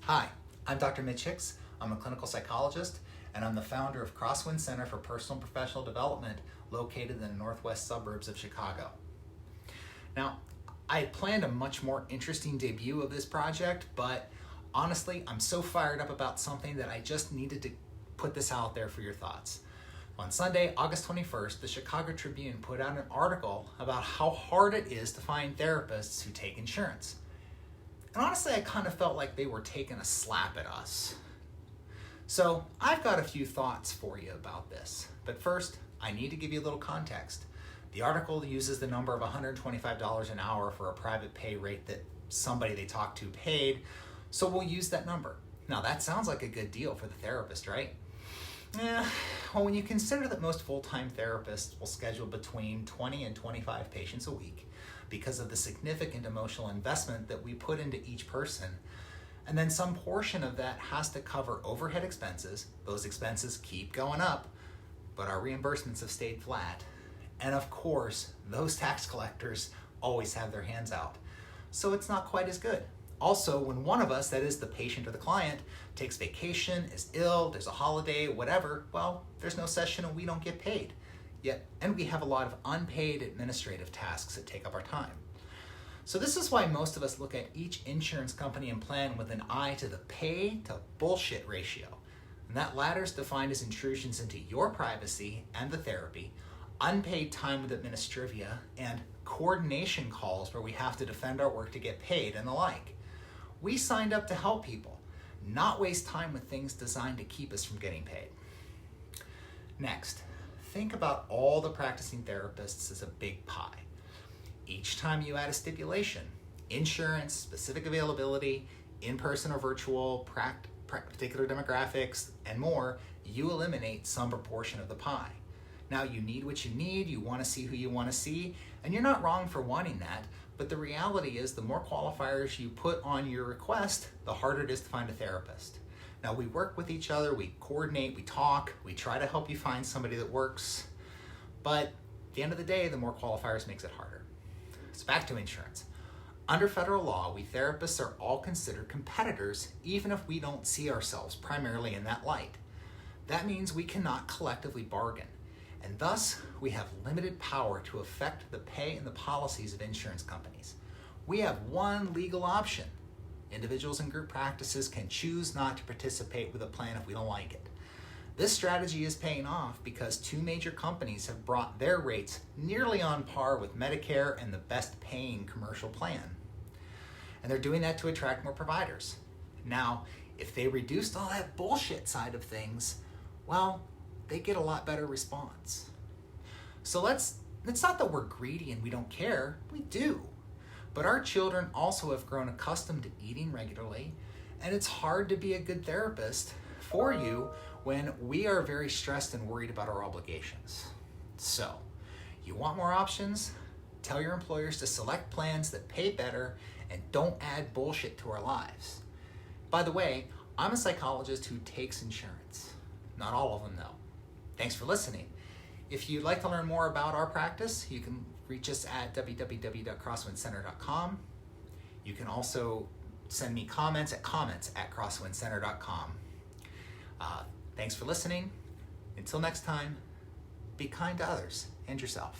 Hi, I'm Dr. Mitch Hicks. I'm a clinical psychologist, and I'm the founder of Crosswind Center for Personal and Professional Development located in the northwest suburbs of Chicago. Now, I had planned a much more interesting debut of this project, but honestly, I'm so fired up about something that I just needed to put this out there for your thoughts. On Sunday, August 21st, the Chicago Tribune put out an article about how hard it is to find therapists who take insurance. And honestly, I kind of felt like they were taking a slap at us. So I've got a few thoughts for you about this. But first, I need to give you a little context. The article uses the number of $125 an hour for a private pay rate that somebody they talked to paid, so we'll use that number. Now that sounds like a good deal for the therapist, right? Yeah, well, when you consider that most full-time therapists will schedule between 20 and 25 patients a week because of the significant emotional investment that we put into each person, and then some portion of that has to cover overhead expenses, those expenses keep going up, but our reimbursements have stayed flat. And of course, those tax collectors always have their hands out. So it's not quite as good. Also, when one of us, that is the patient or the client, takes vacation, is ill, there's a holiday, whatever, well, there's no session and we don't get paid. And we have a lot of unpaid administrative tasks that take up our time. So this is why most of us look at each insurance company and plan with an eye to the pay to bullshit ratio. And that latter is defined as intrusions into your privacy and the therapy, unpaid time with administrivia, and coordination calls where we have to defend our work to get paid and the like. We signed up to help people, not waste time with things designed to keep us from getting paid. Next, think about all the practicing therapists as a big pie. Each time you add a stipulation, insurance, specific availability, in-person or virtual, particular demographics, and more, you eliminate some proportion of the pie. Now, you need what you need, you want to see who you want to see, and you're not wrong for wanting that, but the reality is the more qualifiers you put on your request, the harder it is to find a therapist. Now, we work with each other, we coordinate, we talk, we try to help you find somebody that works, but at the end of the day, the more qualifiers makes it harder. So back to insurance. Under federal law, we therapists are all considered competitors, even if we don't see ourselves primarily in that light. That means we cannot collectively bargain, and thus we have limited power to affect the pay and the policies of insurance companies. We have one legal option. Individuals and group practices can choose not to participate with a plan if we don't like it. This strategy is paying off because two major companies have brought their rates nearly on par with Medicare and the best paying commercial plan. And they're doing that to attract more providers. Now, if they reduced all that bullshit side of things, well, they get a lot better response. So it's not that we're greedy and we don't care, we do. But our children also have grown accustomed to eating regularly, and it's hard to be a good therapist for you when we are very stressed and worried about our obligations. So, you want more options? Tell your employers to select plans that pay better and don't add bullshit to our lives. By the way, I'm a psychologist who takes insurance. Not all of them though. Thanks for listening. If you'd like to learn more about our practice, you can reach us at www.crosswindcenter.com. You can also send me comments at crosswindcenter.com. Thanks for listening. Until next time, be kind to others and yourself.